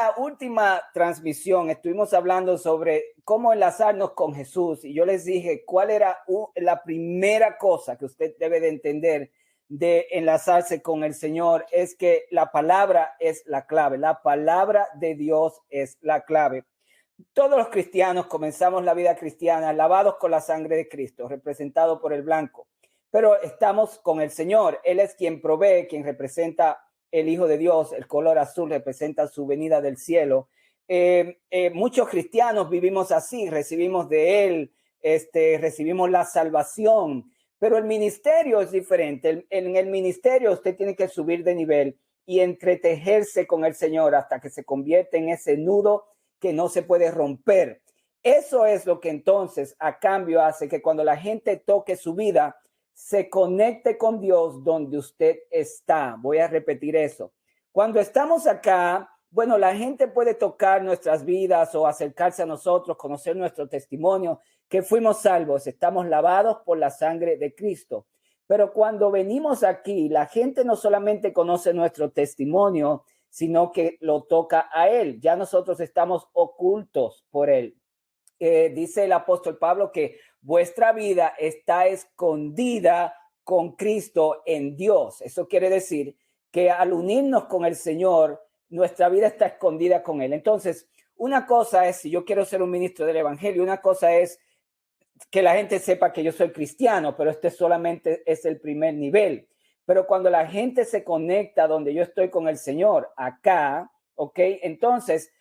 la última transmisión estuvimos hablando sobre cómo enlazarnos con Jesús y yo les dije cuál era la primera cosa que usted debe de entender de enlazarse con el Señor, es que la palabra es la clave, la palabra de Dios es la clave. Todos los cristianos comenzamos la vida cristiana lavados con la sangre de Cristo, representado por el blanco, pero estamos con el Señor. Él es quien provee, quien representa el Hijo de Dios. El color azul representa su venida del cielo. Muchos cristianos vivimos así, recibimos de Él, recibimos la salvación, pero el ministerio es diferente. En el ministerio usted tiene que subir de nivel y entretejerse con el Señor hasta que se convierte en ese nudo que no se puede romper. Eso es lo que entonces a cambio hace que cuando la gente toque su vida, se conecte con Dios donde usted está. Voy a repetir eso. Cuando estamos acá, bueno, la gente puede tocar nuestras vidas o acercarse a nosotros, conocer nuestro testimonio, que fuimos salvos, estamos lavados por la sangre de Cristo. Pero cuando venimos aquí, la gente no solamente conoce nuestro testimonio, sino que lo toca a Él. Ya nosotros estamos ocultos por Él. Dice el apóstol Pablo que vuestra vida está escondida con Cristo en Dios. Eso quiere decir que al unirnos con el Señor, nuestra vida está escondida con Él. Entonces, una cosa es, si yo quiero ser un ministro del evangelio, una cosa es que la gente sepa que yo soy cristiano, pero este solamente es el primer nivel. Pero cuando la gente se conecta donde yo estoy con el Señor, acá, ¿ok? Entonces,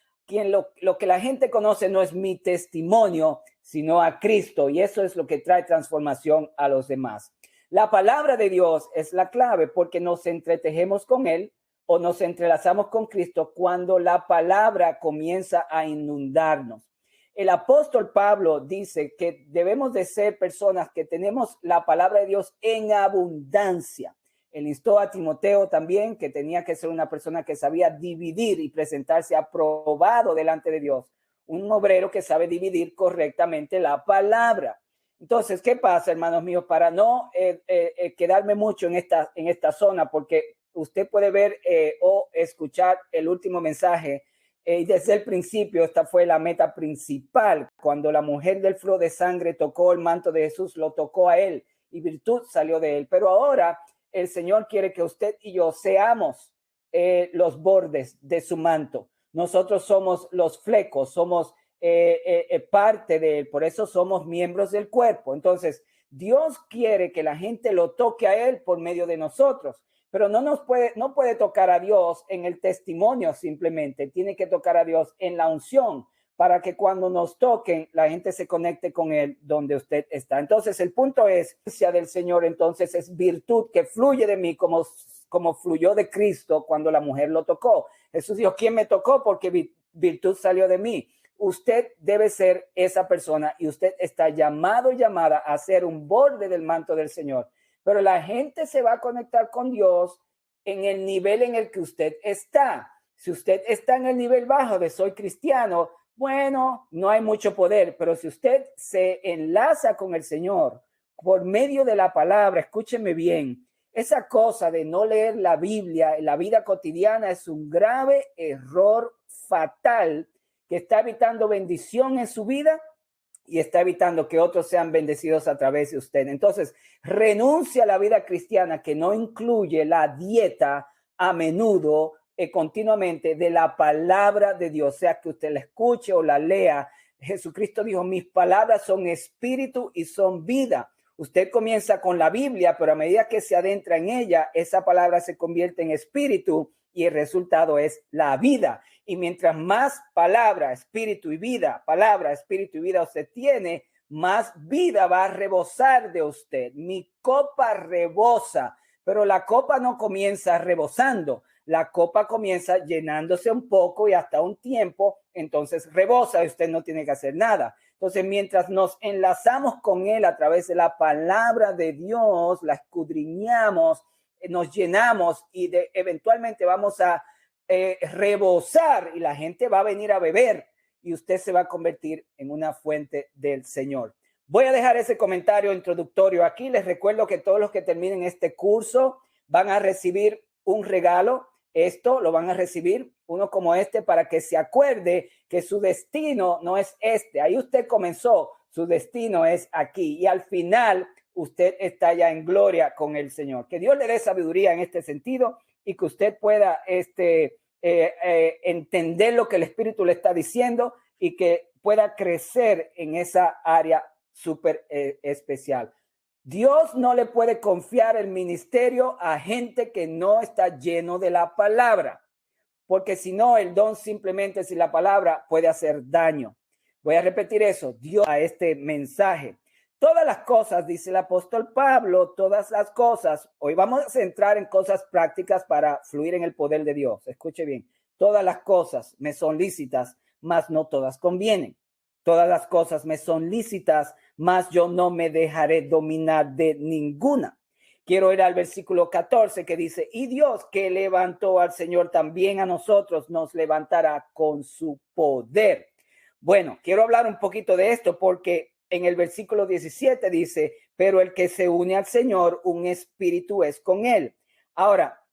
lo que la gente conoce no es mi testimonio, sino a Cristo. Y eso es lo que trae transformación a los demás. La palabra de Dios es la clave porque nos entretejemos con Él o nos entrelazamos con Cristo cuando la palabra comienza a inundarnos. El apóstol Pablo dice que debemos de ser personas que tenemos la palabra de Dios en abundancia. Él instó a Timoteo también que tenía que ser una persona que sabía dividir y presentarse aprobado delante de Dios. Un obrero que sabe dividir correctamente la palabra. Entonces, ¿qué pasa, hermanos míos? Para no quedarme mucho en esta zona, porque usted puede ver o escuchar el último mensaje. Y desde el principio, esta fue la meta principal. Cuando la mujer del flujo de sangre tocó el manto de Jesús, lo tocó a Él y virtud salió de Él. Pero ahora el Señor quiere que usted y yo seamos los bordes de su manto. Nosotros somos los flecos, somos parte de Él, por eso somos miembros del cuerpo. Entonces, Dios quiere que la gente lo toque a Él por medio de nosotros. Pero no puede tocar a Dios en el testimonio simplemente, tiene que tocar a Dios en la unción para que cuando nos toquen la gente se conecte con Él donde usted está. Entonces el punto es, la del Señor entonces es virtud que fluye de mí como fluyó de Cristo cuando la mujer lo tocó. Jesús dijo, ¿quién me tocó? Porque virtud salió de mí. Usted debe ser esa persona y usted está llamado y llamada a ser un borde del manto del Señor. Pero la gente se va a conectar con Dios en el nivel en el que usted está. Si usted está en el nivel bajo de soy cristiano, bueno, no hay mucho poder, pero si usted se enlaza con el Señor por medio de la palabra, escúcheme bien, esa cosa de no leer la Biblia en la vida cotidiana es un grave error fatal que está evitando bendición en su vida y está evitando que otros sean bendecidos a través de usted. Entonces, renuncia a la vida cristiana que no incluye la dieta a menudo, continuamente, de la palabra de Dios, sea que usted la escuche o la lea. Jesucristo dijo, mis palabras son espíritu y son vida. Usted comienza con la Biblia, pero a medida que se adentra en ella, esa palabra se convierte en espíritu y el resultado es la vida. Y mientras más palabra, espíritu y vida, palabra, espíritu y vida usted tiene, más vida va a rebosar de usted. Mi copa rebosa, pero la copa no comienza rebosando. La copa comienza llenándose un poco y hasta un tiempo, entonces rebosa y usted no tiene que hacer nada. Entonces, mientras nos enlazamos con Él a través de la palabra de Dios, la escudriñamos, nos llenamos y eventualmente vamos a rebosar y la gente va a venir a beber y usted se va a convertir en una fuente del Señor. Voy a dejar ese comentario introductorio aquí. Les recuerdo que todos los que terminen este curso van a recibir un regalo. esto lo van a recibir uno como este para que se acuerde que su destino no es este. Ahí usted comenzó, su destino es aquí y al final usted está ya en gloria con el Señor. Que Dios le dé sabiduría en este sentido y que usted pueda entender lo que el Espíritu le está diciendo y que pueda crecer en esa área súper especial. Dios no le puede confiar el ministerio a gente que no está lleno de la palabra, porque si no, el don simplemente sin la palabra puede hacer daño. Voy a repetir eso, Dios a este mensaje. Todas las cosas, dice el apóstol Pablo, todas las cosas, hoy vamos a centrar en cosas prácticas para fluir en el poder de Dios. Escuche bien, todas las cosas me son lícitas, mas no todas convienen. Todas las cosas me son lícitas, mas yo no me dejaré dominar de ninguna. Quiero ir al versículo 14 que dice, y Dios que levantó al Señor también a nosotros nos levantará con su poder. Bueno, quiero hablar un poquito de esto porque en el versículo 17 dice, pero el que se une al Señor, un espíritu es con él. Ahora,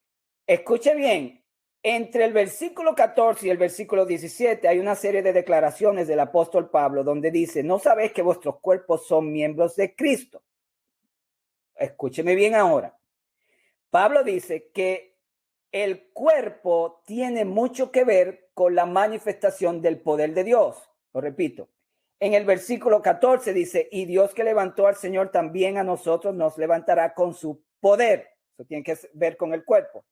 escuche bien. Entre el versículo 14 y el versículo 17 hay una serie de declaraciones del apóstol Pablo donde dice, ¿no sabéis que vuestros cuerpos son miembros de Cristo? Escúcheme bien ahora. Pablo dice que el cuerpo tiene mucho que ver con la manifestación del poder de Dios. Lo repito. En el versículo 14 dice, y Dios que levantó al Señor también a nosotros nos levantará con su poder. Eso tiene que ver con el cuerpo.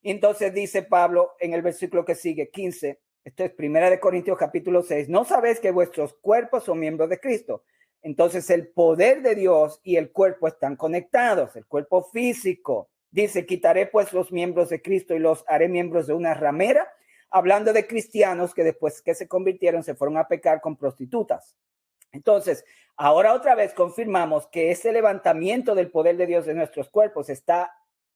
Entonces dice Pablo en el versículo que sigue, 15, esto es 1 Corintios capítulo 6, ¿no sabéis que vuestros cuerpos son miembros de Cristo? Entonces el poder de Dios y el cuerpo están conectados, el cuerpo físico. Dice, quitaré pues los miembros de Cristo y los haré miembros de una ramera, hablando de cristianos que después que se convirtieron se fueron a pecar con prostitutas. Entonces, ahora otra vez confirmamos que ese levantamiento del poder de Dios de nuestros cuerpos está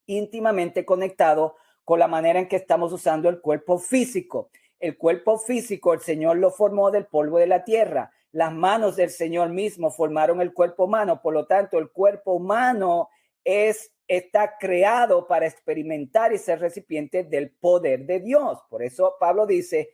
íntimamente conectado con la manera en que estamos usando el cuerpo físico. El cuerpo físico, el Señor lo formó del polvo de la tierra. Las manos del Señor mismo formaron el cuerpo humano. Por lo tanto, el cuerpo humano está creado para experimentar y ser recipiente del poder de Dios. Por eso Pablo dice,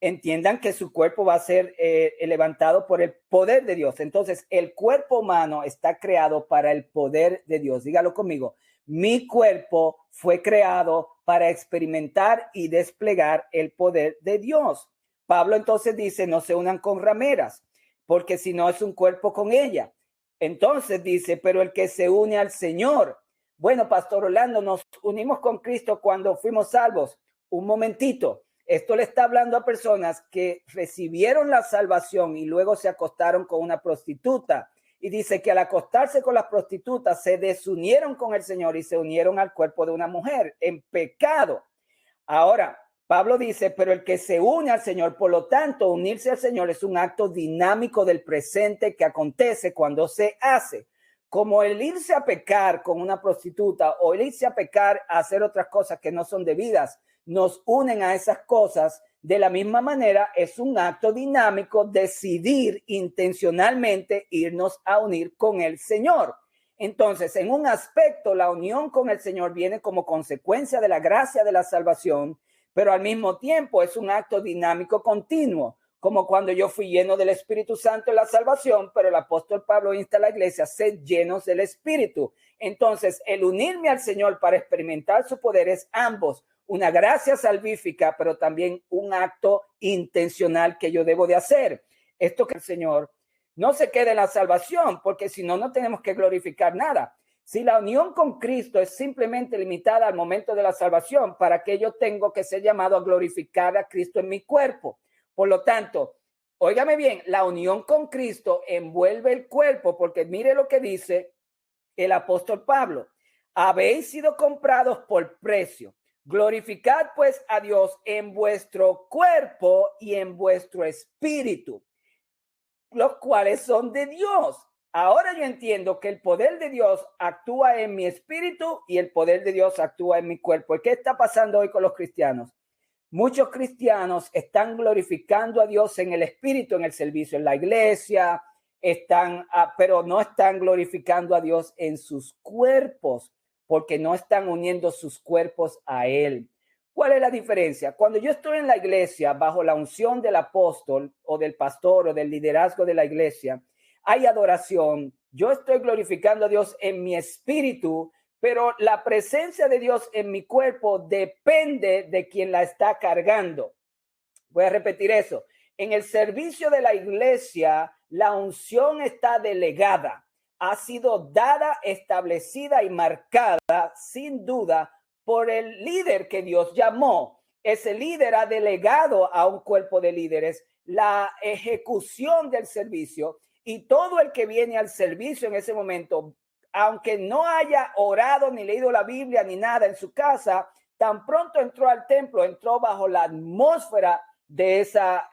entiendan que su cuerpo va a ser levantado por el poder de Dios. Entonces, el cuerpo humano está creado para el poder de Dios. Dígalo conmigo. Mi cuerpo fue creado para experimentar y desplegar el poder de Dios. Pablo entonces dice, no se unan con rameras, porque si no es un cuerpo con ella. Entonces dice, pero el que se une al Señor. Bueno, Pastor Orlando, nos unimos con Cristo cuando fuimos salvos. Un momentito. Esto le está hablando a personas que recibieron la salvación y luego se acostaron con una prostituta. Y dice que al acostarse con las prostitutas se desunieron con el Señor y se unieron al cuerpo de una mujer en pecado. Ahora, Pablo dice, pero el que se une al Señor, por lo tanto, unirse al Señor es un acto dinámico del presente que acontece cuando se hace. Como el irse a pecar con una prostituta o el irse a pecar a hacer otras cosas que no son debidas, nos unen a esas cosas. De la misma manera, es un acto dinámico decidir intencionalmente irnos a unir con el Señor. Entonces, en un aspecto, la unión con el Señor viene como consecuencia de la gracia de la salvación, pero al mismo tiempo es un acto dinámico continuo, como cuando yo fui lleno del Espíritu Santo en la salvación, pero el apóstol Pablo insta a la iglesia a ser llenos del Espíritu. Entonces, el unirme al Señor para experimentar su poder es ambos, una gracia salvífica, pero también un acto intencional que yo debo de hacer. Esto que el Señor no se quede en la salvación, porque si no, no tenemos que glorificar nada. Si la unión con Cristo es simplemente limitada al momento de la salvación, ¿para qué yo tengo que ser llamado a glorificar a Cristo en mi cuerpo? Por lo tanto, óigame bien, la unión con Cristo envuelve el cuerpo, porque mire lo que dice el apóstol Pablo. Habéis sido comprados por precio. Glorificad pues a Dios en vuestro cuerpo y en vuestro espíritu, los cuales son de Dios. Ahora yo entiendo que el poder de Dios actúa en mi espíritu y el poder de Dios actúa en mi cuerpo. ¿Y qué está pasando hoy con los cristianos? Muchos cristianos están glorificando a Dios en el espíritu, en el servicio en la iglesia, pero no están glorificando a Dios en sus cuerpos, porque no están uniendo sus cuerpos a Él. ¿Cuál es la diferencia? Cuando yo estoy en la iglesia bajo la unción del apóstol o del pastor o del liderazgo de la iglesia, hay adoración. Yo estoy glorificando a Dios en mi espíritu, pero la presencia de Dios en mi cuerpo depende de quien la está cargando. Voy a repetir eso. En el servicio de la iglesia, la unción está delegada, ha sido dada, establecida y marcada, sin duda, por el líder que Dios llamó. Ese líder ha delegado a un cuerpo de líderes la ejecución del servicio, y todo el que viene al servicio en ese momento, aunque no haya orado ni leído la Biblia ni nada en su casa, tan pronto entró al templo, entró bajo la atmósfera de esa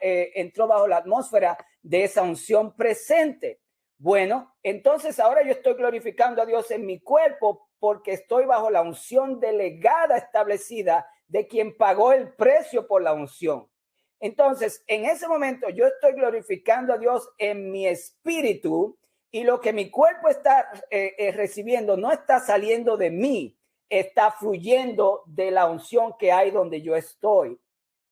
unción presente. Bueno, entonces ahora yo estoy glorificando a Dios en mi cuerpo porque estoy bajo la unción delegada, establecida, de quien pagó el precio por la unción. Entonces, en ese momento yo estoy glorificando a Dios en mi espíritu, y lo que mi cuerpo está recibiendo no está saliendo de mí, está fluyendo de la unción que hay donde yo estoy.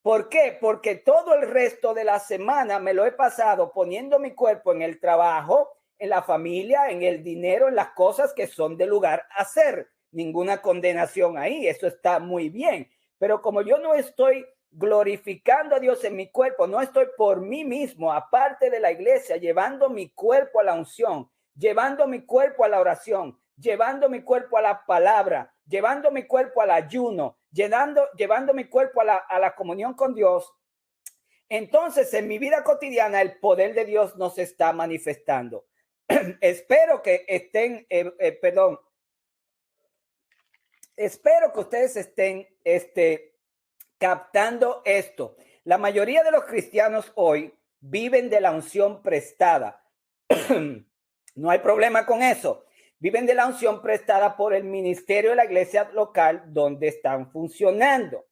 ¿Por qué? Porque todo el resto de la semana me lo he pasado poniendo mi cuerpo en el trabajo, en la familia, en el dinero, en las cosas que son de lugar a hacer. Ninguna condenación ahí, eso está muy bien. Pero como yo no estoy glorificando a Dios en mi cuerpo, no estoy por mí mismo, aparte de la iglesia, llevando mi cuerpo a la unción, llevando mi cuerpo a la oración, llevando mi cuerpo a la palabra, llevando mi cuerpo al ayuno, llevando mi cuerpo a la comunión con Dios. Entonces, en mi vida cotidiana, el poder de Dios nos está manifestando. Espero que espero que ustedes estén captando esto. La mayoría de los cristianos hoy viven de la unción prestada. No hay problema con eso. Viven de la unción prestada por el ministerio de la iglesia local donde están funcionando.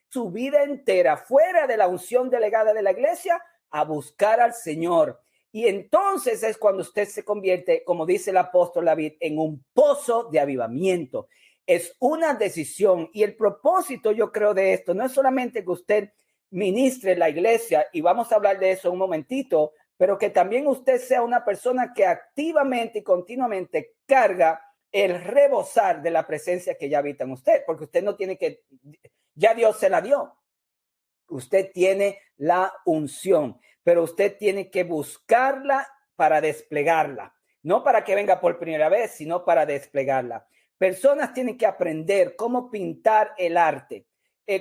Su vida entera fuera de la unción delegada de la iglesia a buscar al Señor. Y entonces es cuando usted se convierte, como dice el apóstol David, en un pozo de avivamiento. Es una decisión, y el propósito, yo creo, de esto no es solamente que usted ministre la iglesia, y vamos a hablar de eso un momentito, pero que también usted sea una persona que activamente y continuamente carga el rebosar de la presencia que ya habita en usted, porque usted no tiene que, ya Dios se la dio. Usted tiene la unción, pero usted tiene que buscarla para desplegarla, no para que venga por primera vez, sino para desplegarla. Personas tienen que aprender cómo pintar el arte.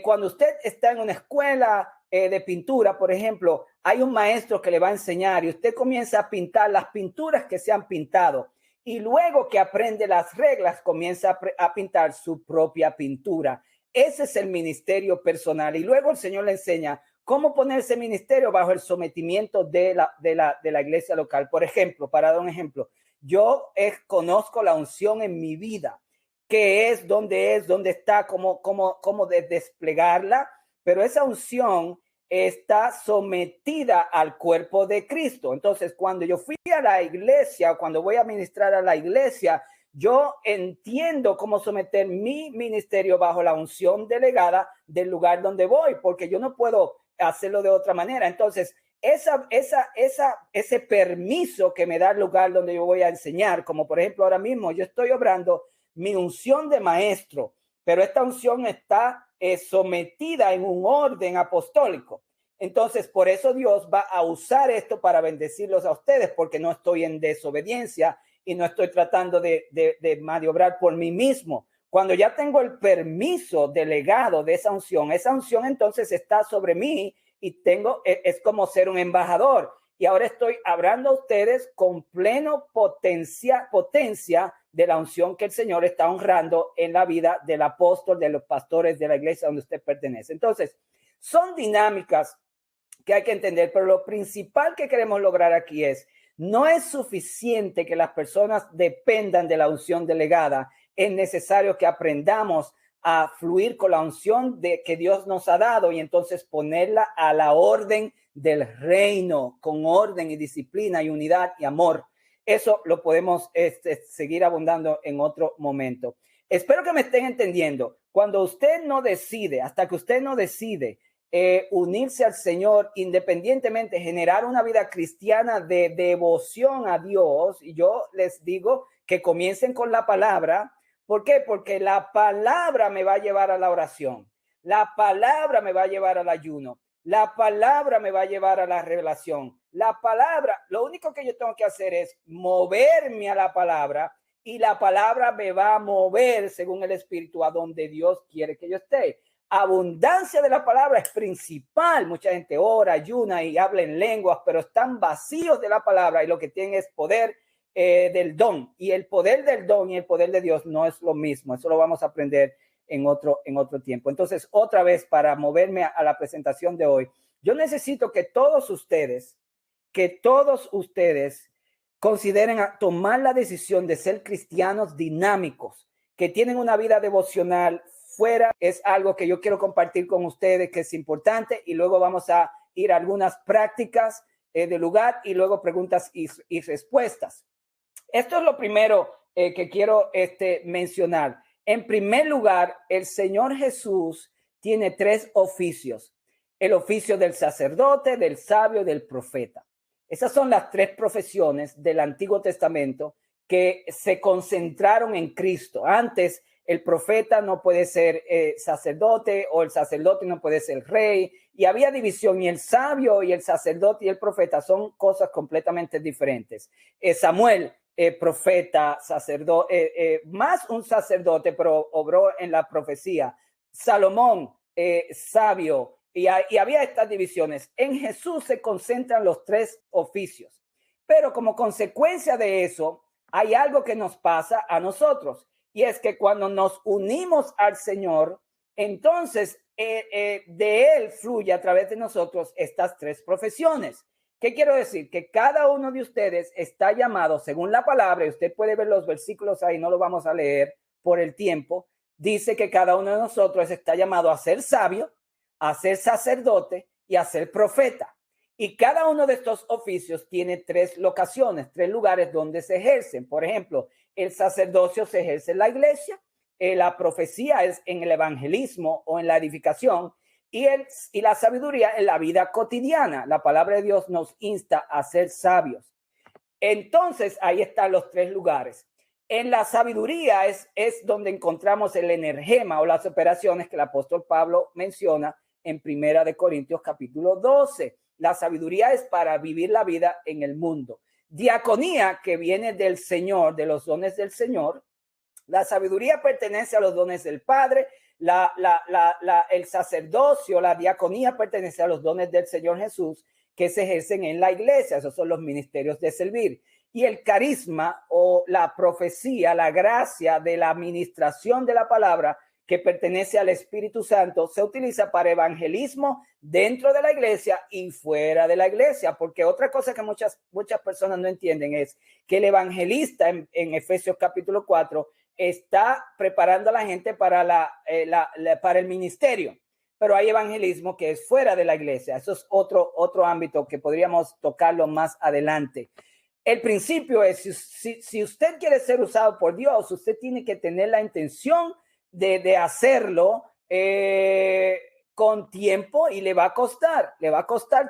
Cuando usted está en una escuela de pintura, por ejemplo, hay un maestro que le va a enseñar y usted comienza a pintar las pinturas que se han pintado, y luego que aprende las reglas, comienza a pintar su propia pintura. Ese es el ministerio personal, y luego el Señor le enseña cómo poner ese ministerio bajo el sometimiento de la iglesia local. Por ejemplo, para dar un ejemplo, yo conozco la unción en mi vida, qué es, dónde está, cómo desplegarla, pero esa unción está sometida al cuerpo de Cristo. Entonces, cuando yo fui a la iglesia, cuando voy a ministrar a la iglesia, yo entiendo cómo someter mi ministerio bajo la unción delegada del lugar donde voy, porque yo no puedo hacerlo de otra manera. Entonces, ese permiso que me da el lugar donde yo voy a enseñar, como por ejemplo ahora mismo yo estoy obrando mi unción de maestro, pero esta unción está sometida en un orden apostólico. Entonces, por eso Dios va a usar esto para bendecirlos a ustedes, porque no estoy en desobediencia y no estoy tratando de maniobrar por mí mismo. Cuando ya tengo el permiso delegado de esa unción entonces está sobre mí, y es como ser un embajador. Y ahora estoy hablando a ustedes con pleno potencia de la unción que el Señor está honrando en la vida del apóstol, de los pastores de la iglesia donde usted pertenece. Entonces, son dinámicas que hay que entender, pero lo principal que queremos lograr aquí no es suficiente que las personas dependan de la unción delegada. Es necesario que aprendamos a fluir con la unción que Dios nos ha dado, y entonces ponerla a la orden del reino, con orden y disciplina y unidad y amor. Eso lo podemos seguir abundando en otro momento. Espero que me estén entendiendo. Cuando usted no decide, hasta que usted no decide unirse al Señor, independientemente, generar una vida cristiana de devoción a Dios, y yo les digo que comiencen con la palabra. ¿Por qué? Porque la palabra me va a llevar a la oración. La palabra me va a llevar al ayuno. La palabra me va a llevar a la revelación. La palabra, lo único que yo tengo que hacer es moverme a la palabra, y la palabra me va a mover según el Espíritu a donde Dios quiere que yo esté. Abundancia de la palabra es principal. Mucha gente ora, ayuna y habla en lenguas, pero están vacíos de la palabra, y lo que tienen es poder del don. Y el poder del don y el poder de Dios no es lo mismo. Eso lo vamos a aprender en otro tiempo. Entonces, otra vez, para moverme a la presentación de hoy, yo necesito que todos ustedes consideren tomar la decisión de ser cristianos dinámicos, que tienen una vida devocional fuera. Es algo que yo quiero compartir con ustedes, que es importante, y luego vamos a ir a algunas prácticas de lugar, y luego preguntas y respuestas. Esto es lo primero que quiero mencionar. En primer lugar, el Señor Jesús tiene 3 oficios: el oficio del sacerdote, del sabio y del profeta. Esas son las 3 profesiones del Antiguo Testamento que se concentraron en Cristo. Antes, el profeta no puede ser sacerdote, o el sacerdote no puede ser rey, y había división, y el sabio y el sacerdote y el profeta son cosas completamente diferentes. Samuel, profeta, sacerdote, más un sacerdote, pero obró en la profecía. Salomón, sabio, y había estas divisiones. En Jesús se concentran los 3 oficios, pero como consecuencia de eso, hay algo que nos pasa a nosotros, y es que cuando nos unimos al Señor, entonces de Él fluye a través de nosotros estas 3 profesiones. ¿Qué quiero decir? Que cada uno de ustedes está llamado, según la palabra, y usted puede ver los versículos ahí, no lo vamos a leer por el tiempo. Dice que cada uno de nosotros está llamado a ser sabio, a ser sacerdote y a ser profeta. Y cada uno de estos oficios tiene 3 locaciones, 3 lugares donde se ejercen. Por ejemplo, el sacerdocio se ejerce en la iglesia, la profecía es en el evangelismo o en la edificación, y la sabiduría en la vida cotidiana. La palabra de Dios nos insta a ser sabios. Entonces, ahí están los 3 lugares. En la sabiduría es donde encontramos el energema o las operaciones que el apóstol Pablo menciona en 1 Corintios capítulo 12. La sabiduría es para vivir la vida en el mundo. Diaconía, que viene del Señor, de los dones del Señor. La sabiduría pertenece a los dones del Padre. El sacerdocio, la diaconía, pertenece a los dones del Señor Jesús, que se ejercen en la iglesia. Esos son los ministerios de servir. Y el carisma o la profecía, la gracia de la administración de la palabra, que pertenece al Espíritu Santo, se utiliza para evangelismo dentro de la iglesia y fuera de la iglesia. Porque otra cosa que muchas personas no entienden es que el evangelista en Efesios capítulo 4 está preparando a la gente para para el ministerio, pero hay evangelismo que es fuera de la iglesia. Eso es otro ámbito que podríamos tocarlo más adelante. El principio es, si usted quiere ser usado por Dios, usted tiene que tener la intención de hacerlo con tiempo, y le va a costar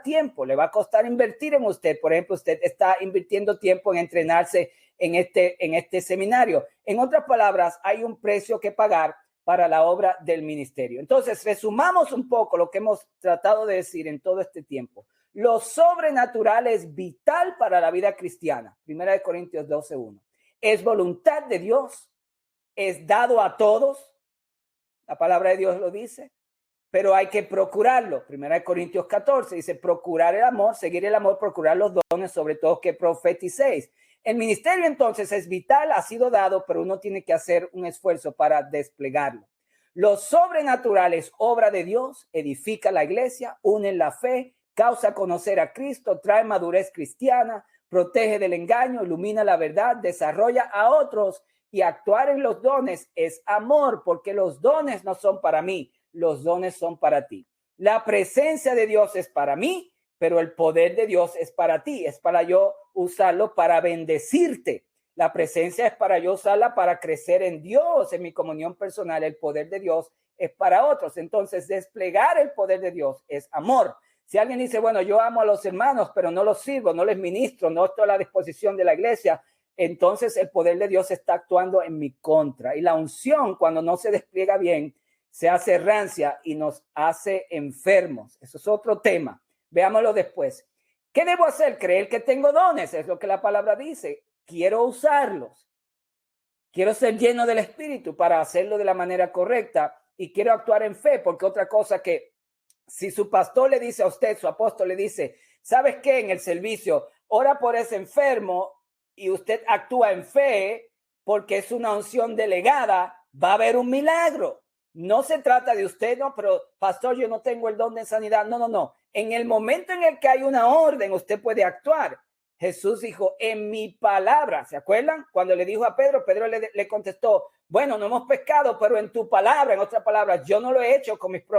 tiempo, le va a costar invertir en usted. Por ejemplo, usted está invirtiendo tiempo en entrenarse en este seminario. En otras palabras, hay un precio que pagar para la obra del ministerio. Entonces, resumamos un poco lo que hemos tratado de decir en todo este tiempo. Lo sobrenatural es vital para la vida cristiana. 1 Corintios 12:1. Es voluntad de Dios, es dado a todos. La palabra de Dios lo dice, pero hay que procurarlo. 1 Corintios 14 dice: procurar el amor, seguir el amor, procurar los dones, sobre todo que profeticéis. El ministerio entonces es vital, ha sido dado, pero uno tiene que hacer un esfuerzo para desplegarlo. Lo sobrenatural es obra de Dios, edifica la iglesia, une la fe, causa conocer a Cristo, trae madurez cristiana, protege del engaño, ilumina la verdad, desarrolla a otros, y actuar en los dones es amor, porque los dones no son para mí, los dones son para ti. La presencia de Dios es para mí, pero el poder de Dios es para ti, es para yo usarlo para bendecirte. La presencia es para yo usarla para crecer en Dios, en mi comunión personal. El poder de Dios es para otros. Entonces, desplegar el poder de Dios es amor. Si alguien dice, bueno, yo amo a los hermanos, pero no los sirvo, no les ministro, no estoy a la disposición de la iglesia, entonces el poder de Dios está actuando en mi contra. Y la unción, cuando no se despliega bien, se hace rancia y nos hace enfermos. Eso es otro tema. Veámoslo después. ¿Qué debo hacer? Creer que tengo dones, es lo que la palabra dice. Quiero usarlos. Quiero ser lleno del Espíritu para hacerlo de la manera correcta y quiero actuar en fe, porque otra cosa que si su pastor le dice a usted, su apóstol le dice, ¿sabes qué? En el servicio, ora por ese enfermo y usted actúa en fe porque es una unción delegada, va a haber un milagro. No se trata de usted, no, pero pastor, yo no tengo el don de sanidad. No, no, no. En el momento en el que hay una orden, usted puede actuar. Jesús dijo, en mi palabra, ¿se acuerdan? Cuando le dijo a Pedro, Pedro le contestó, bueno, no hemos pescado, pero en tu palabra, en otras palabras, yo no lo he hecho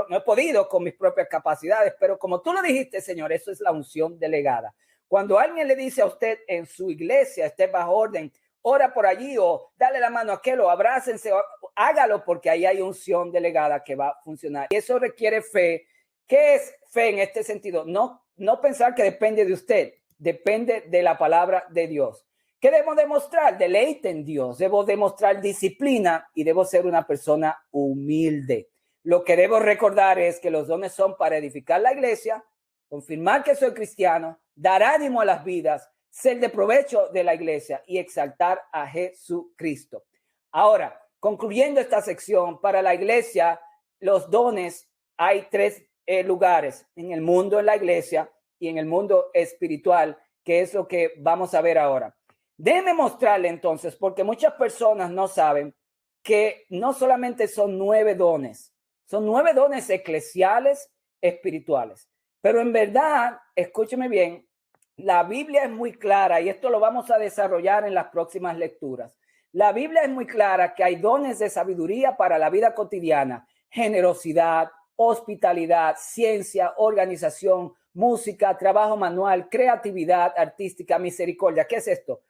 no he podido con mis propias capacidades, pero como tú lo dijiste, Señor, eso es la unción delegada. Cuando alguien le dice a usted en su iglesia, esté bajo orden, ora por allí o dale la mano a aquel o abrácense, hágalo porque ahí hay unción delegada que va a funcionar. Y eso requiere fe. ¿Qué es fe en este sentido? No pensar que depende de usted, depende de la palabra de Dios. ¿Qué debo demostrar? Deleite en Dios. Debo demostrar disciplina y debo ser una persona humilde. Lo que debo recordar es que los dones son para edificar la iglesia, confirmar que soy cristiano, dar ánimo a las vidas, ser de provecho de la iglesia y exaltar a Jesucristo. Ahora, concluyendo esta sección, para la iglesia, los dones, hay tres lugares: en el mundo, en la iglesia y en el mundo espiritual, que es lo que vamos a ver ahora. Déjeme mostrarle entonces, porque muchas personas no saben que no solamente son 9 dones, son 9 dones eclesiales espirituales. Pero en verdad, escúcheme bien, la Biblia es muy clara y esto lo vamos a desarrollar en las próximas lecturas. La Biblia es muy clara que hay dones de sabiduría para la vida cotidiana: generosidad, hospitalidad, ciencia, organización, música, trabajo manual, creatividad artística, misericordia. ¿Qué es esto?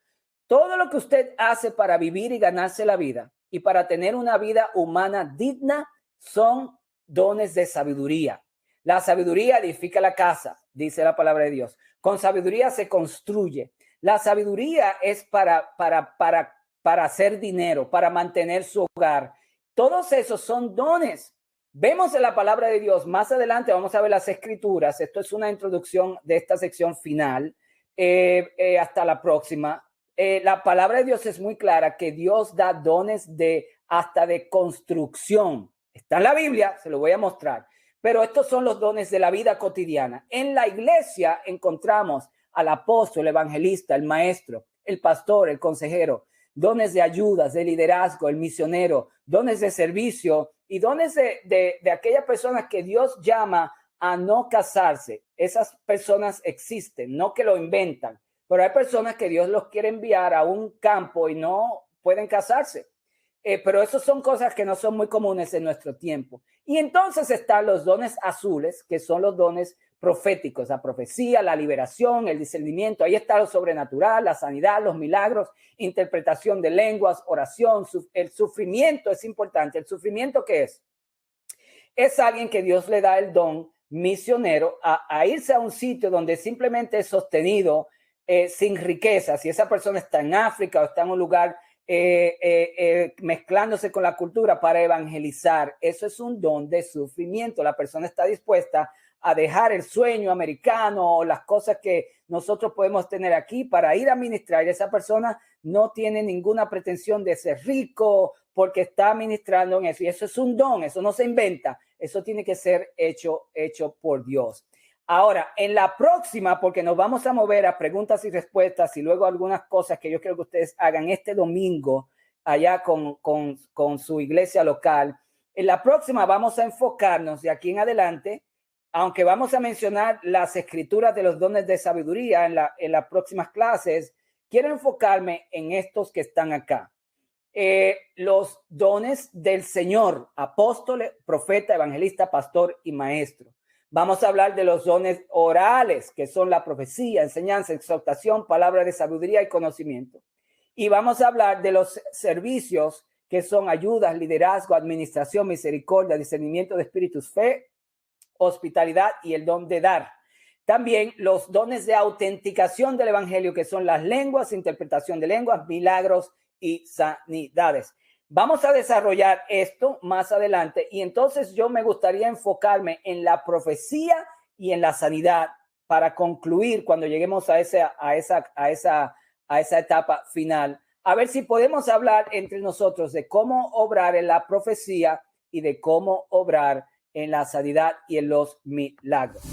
Todo lo que usted hace para vivir y ganarse la vida y para tener una vida humana digna son dones de sabiduría. La sabiduría edifica la casa, dice la palabra de Dios. Con sabiduría se construye. La sabiduría es para hacer dinero, para mantener su hogar. Todos esos son dones. Vemos en la palabra de Dios, más adelante vamos a ver las escrituras. Esto es una introducción de esta sección final. Hasta la próxima. La palabra de Dios es muy clara que Dios da dones hasta de construcción. Está en la Biblia, se lo voy a mostrar. Pero estos son los dones de la vida cotidiana. En la iglesia encontramos al apóstol, el evangelista, el maestro, el pastor, el consejero, dones de ayudas, de liderazgo, el misionero, dones de servicio y dones de aquellas personas que Dios llama a no casarse. Esas personas existen, no que lo inventan, pero hay personas que Dios los quiere enviar a un campo y no pueden casarse. Pero eso son cosas que no son muy comunes en nuestro tiempo. Y entonces están los dones azules, que son los dones proféticos: la profecía, la liberación, el discernimiento. Ahí está lo sobrenatural, la sanidad, los milagros, interpretación de lenguas, oración. El sufrimiento es importante. ¿El sufrimiento qué es? Es alguien que Dios le da el don misionero a irse a un sitio donde simplemente es sostenido sin riqueza. Si esa persona está en África o está en un lugar mezclándose con la cultura para evangelizar, eso es un don de sufrimiento. La persona está dispuesta a dejar el sueño americano o las cosas que nosotros podemos tener aquí para ir a ministrar. Esa persona no tiene ninguna pretensión de ser rico porque está ministrando en eso. Y eso es un don, eso no se inventa, eso tiene que ser hecho por Dios. Ahora, en la próxima, porque nos vamos a mover a preguntas y respuestas y luego algunas cosas que yo quiero que ustedes hagan este domingo allá con su iglesia local. En la próxima vamos a enfocarnos de aquí en adelante, aunque vamos a mencionar las escrituras de los dones de sabiduría en las próximas clases, quiero enfocarme en estos que están acá. Los dones del Señor: apóstol, profeta, evangelista, pastor y maestro. Vamos a hablar de los dones orales, que son la profecía, enseñanza, exhortación, palabra de sabiduría y conocimiento. Y vamos a hablar de los servicios que son ayudas, liderazgo, administración, misericordia, discernimiento de espíritus, fe, hospitalidad y el don de dar. También los dones de autenticación del evangelio, que son las lenguas, interpretación de lenguas, milagros y sanidades. Vamos a desarrollar esto más adelante y entonces yo me gustaría enfocarme en la profecía y en la sanidad para concluir cuando lleguemos a esa etapa final. A ver si podemos hablar entre nosotros de cómo obrar en la profecía y de cómo obrar en la sanidad y en los milagros.